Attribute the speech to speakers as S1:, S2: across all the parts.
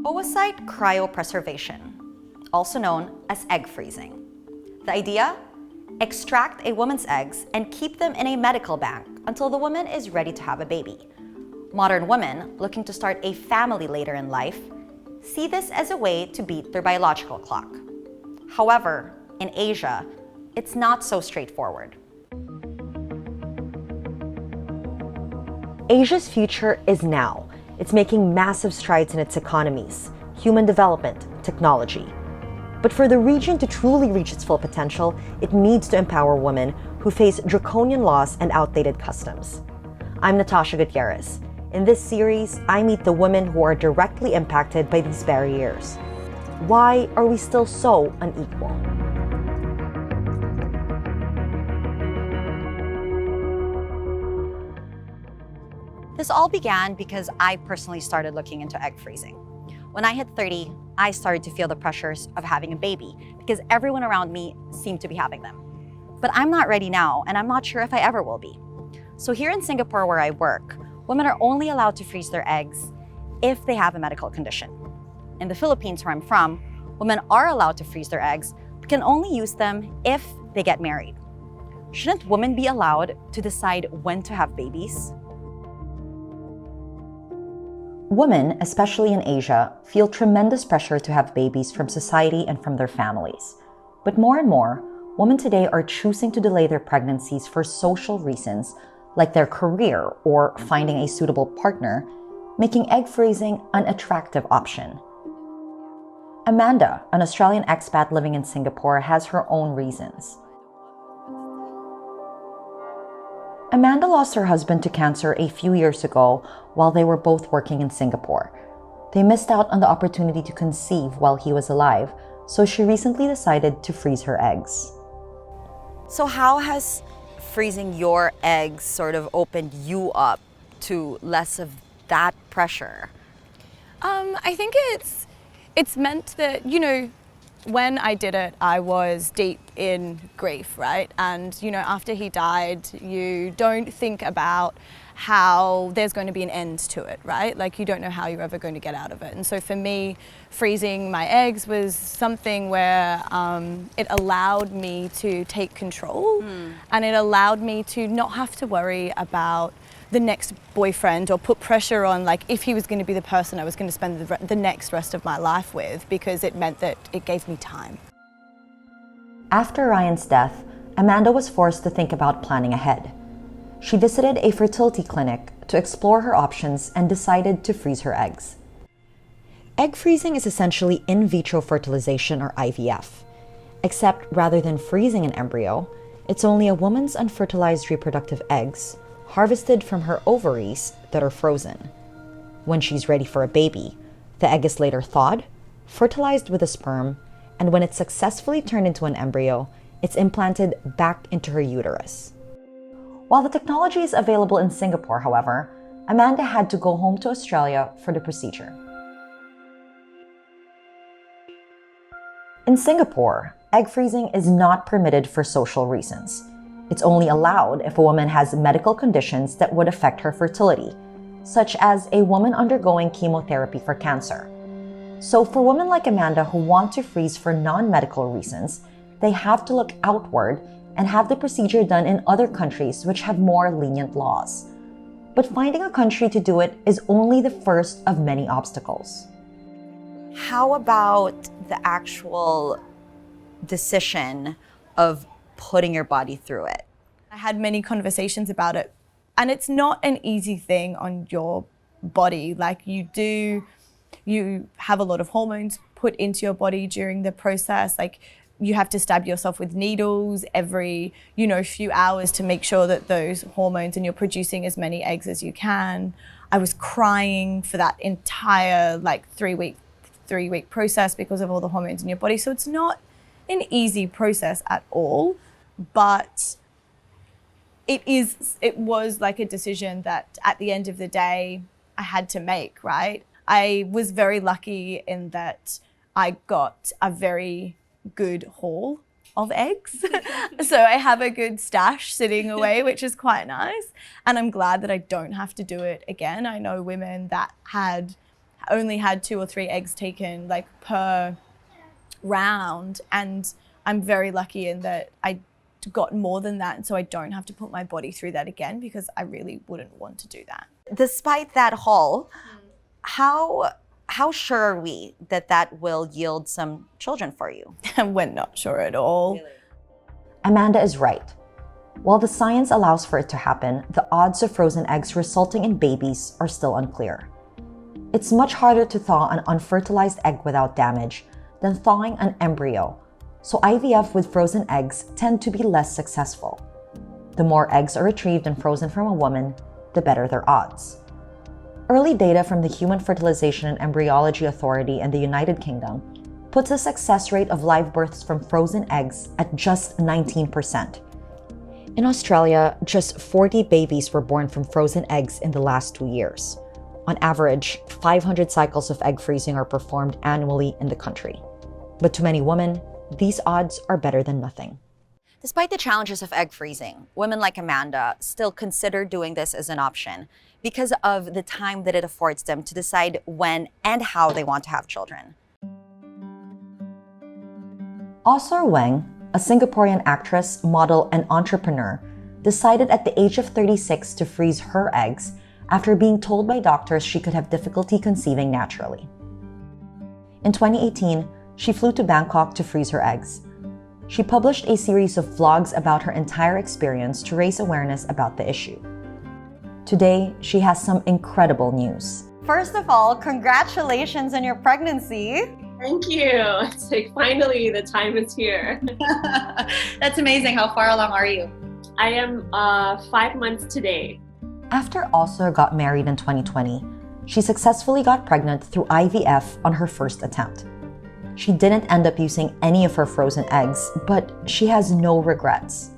S1: Oocyte cryopreservation, also known as egg freezing. The idea? Extract a woman's eggs and keep them in a medical bank until the woman is ready to have a baby. Modern women looking to start a family later in life see this as a way to beat their biological clock. However, in Asia, it's not so straightforward.
S2: Asia's future is now. It's making massive strides in its economies, human development, technology. But for the region to truly reach its full potential, it needs to empower women who face draconian laws and outdated customs. I'm Natashya Gutierrez. In this series, I meet the women who are directly impacted by these barriers. Why are we still so unequal?
S1: This all began because I personally started looking into egg freezing. When I hit 30, I started to feel the pressures of having a baby because everyone around me seemed to be having them. But I'm not ready now, and I'm not sure if I ever will be. So here in Singapore, where I work, women are only allowed to freeze their eggs if they have a medical condition. In the Philippines, where I'm from, women are allowed to freeze their eggs, but can only use them if they get married. Shouldn't women be allowed to decide when to have babies?
S2: Women, especially in Asia, feel tremendous pressure to have babies from society and from their families. But more and more, women today are choosing to delay their pregnancies for social reasons, like their career or finding a suitable partner, making egg freezing an attractive option. Amanda, an Australian expat living in Singapore, has her own reasons. Amanda lost her husband to cancer a few years ago while they were both working in Singapore. They missed out on the opportunity to conceive while he was alive, so she recently decided to freeze her eggs.
S1: So how has freezing your eggs sort of opened you up to less of that pressure?
S3: I think it's meant that, when I did it, I was deep in grief, right? And, after he died, you don't think about how there's going to be an end to it, right? Like, you don't know how you're ever going to get out of it. And so for me, freezing my eggs was something where it allowed me to take control and it allowed me to not have to worry about the next boyfriend or put pressure on, like, if he was going to be the person I was going to spend the next rest of my life with, because it meant that it gave me time.
S2: After Ryan's death, Amanda was forced to think about planning ahead. She visited a fertility clinic to explore her options and decided to freeze her eggs. Egg freezing is essentially in vitro fertilization, or IVF. Except rather than freezing an embryo, it's only a woman's unfertilized reproductive eggs harvested from her ovaries that are frozen. When she's ready for a baby, the egg is later thawed, fertilized with a sperm, and when it's successfully turned into an embryo, it's implanted back into her uterus. While the technology is available in Singapore, however, Amanda had to go home to Australia for the procedure. In Singapore, egg freezing is not permitted for social reasons. It's only allowed if a woman has medical conditions that would affect her fertility, such as a woman undergoing chemotherapy for cancer. So for women like Amanda who want to freeze for non-medical reasons, they have to look outward and have the procedure done in other countries which have more lenient laws. But finding a country to do it is only the first of many obstacles.
S1: How about the actual decision of putting your body through it?
S3: I had many conversations about it, and it's not an easy thing on your body. Like, you have a lot of hormones put into your body during the process. Like, you have to stab yourself with needles every, few hours to make sure that those hormones, and you're producing as many eggs as you can. I was crying for that entire three-week process because of all the hormones in your body. So it's not an easy process at all, but it was like a decision that at the end of the day I had to make, right? I was very lucky in that I got a very good haul of eggs. So I have a good stash sitting away, which is quite nice. And I'm glad that I don't have to do it again. I know women that had only had 2 or 3 eggs taken like per round, and I'm very lucky in that I got more than that, and so I don't have to put my body through that again, because I really wouldn't want to do that.
S1: Despite that haul, how sure are we that that will yield some children for you?
S3: We're not sure at all.
S1: Really?
S2: Amanda is right. While the science allows for it to happen, the odds of frozen eggs resulting in babies are still unclear. It's much harder to thaw an unfertilized egg without damage than thawing an embryo, so IVF with frozen eggs tend to be less successful. The more eggs are retrieved and frozen from a woman, the better their odds. Early data from the Human Fertilization and Embryology Authority in the United Kingdom puts a success rate of live births from frozen eggs at just 19%. In Australia, just 40 babies were born from frozen eggs in the last 2 years. On average, 500 cycles of egg freezing are performed annually in the country. But to many women, these odds are better than nothing.
S1: Despite the challenges of egg freezing, women like Amanda still consider doing this as an option because of the time that it affords them to decide when and how they want to have children.
S2: Osor Weng, a Singaporean actress, model, and entrepreneur, decided at the age of 36 to freeze her eggs after being told by doctors she could have difficulty conceiving naturally. In 2018, she flew to Bangkok to freeze her eggs. She published a series of vlogs about her entire experience to raise awareness about the issue. Today, she has some incredible news.
S1: First of all, congratulations on your pregnancy.
S4: Thank you. It's like finally the time is here.
S1: That's amazing. How far along are you?
S4: I am 5 months today.
S2: After Osor got married in 2020, she successfully got pregnant through IVF on her first attempt. She didn't end up using any of her frozen eggs, but she has no regrets.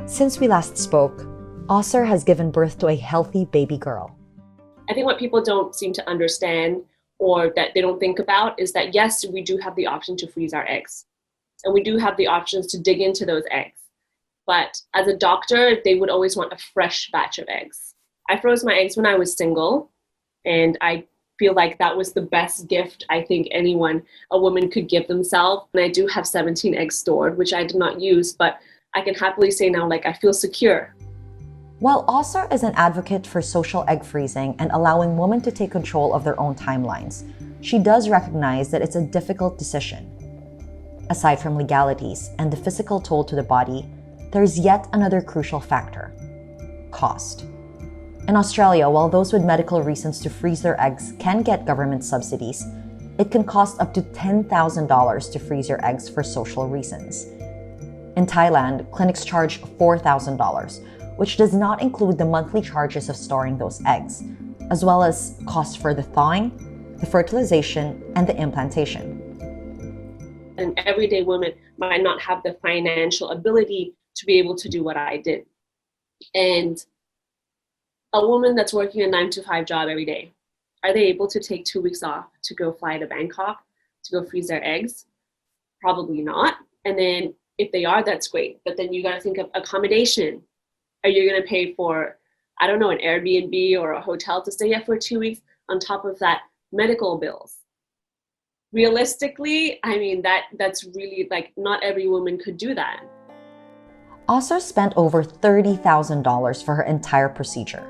S2: Since we last spoke, Osor has given birth to a healthy baby girl.
S4: I think what people don't seem to understand, or that they don't think about, is that yes, we do have the option to freeze our eggs. And we do have the options to dig into those eggs. But as a doctor, they would always want a fresh batch of eggs. I froze my eggs when I was single, and I feel like that was the best gift I think a woman could give themselves. And I do have 17 eggs stored, which I did not use, but I can happily say now, like, I feel secure.
S2: While Osor is an advocate for social egg freezing and allowing women to take control of their own timelines, she does recognize that it's a difficult decision. Aside from legalities and the physical toll to the body, there's yet another crucial factor: cost. In Australia, while those with medical reasons to freeze their eggs can get government subsidies, it can cost up to $10,000 to freeze your eggs for social reasons. In Thailand, clinics charge $4,000, which does not include the monthly charges of storing those eggs, as well as costs for the thawing, the fertilization, and the implantation.
S4: An everyday woman might not have the financial ability to be able to do what I did. And a woman that's working a 9-to-5 job every day, are they able to take 2 weeks off to go fly to Bangkok to go freeze their eggs? Probably not. And then if they are, that's great. But then you got to think of accommodation. Are you going to pay for, I don't know, an Airbnb or a hotel to stay at for 2 weeks? On top of that, medical bills. Realistically, I mean, that's really, like, not every woman could do that.
S2: Osor spent over $30,000 for her entire procedure.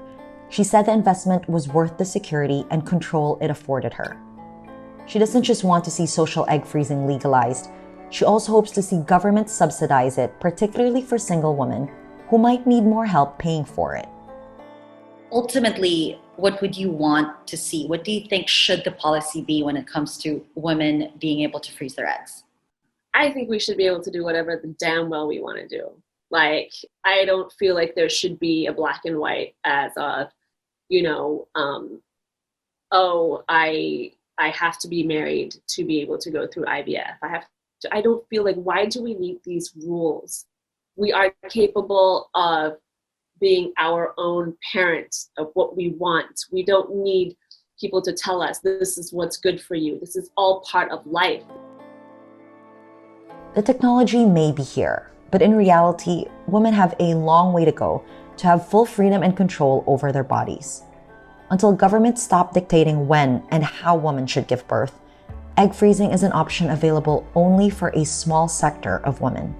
S2: She said the investment was worth the security and control it afforded her. She doesn't just want to see social egg freezing legalized. She also hopes to see governments subsidize it, particularly for single women who might need more help paying for it.
S5: Ultimately, what would you want to see? What do you think should the policy be when it comes to women being able to freeze their eggs?
S4: I think we should be able to do whatever the damn well we want to do. Like, I don't feel like there should be a black and white as of, I have to be married to be able to go through IVF. I don't feel like, why do we need these rules? We are capable of being our own parents of what we want. We don't need people to tell us this is what's good for you. This is all part of life.
S2: The technology may be here, but in reality, women have a long way to go to have full freedom and control over their bodies. until governments stop dictating when and how women should give birth, egg freezing is an option available only for a small sector of women.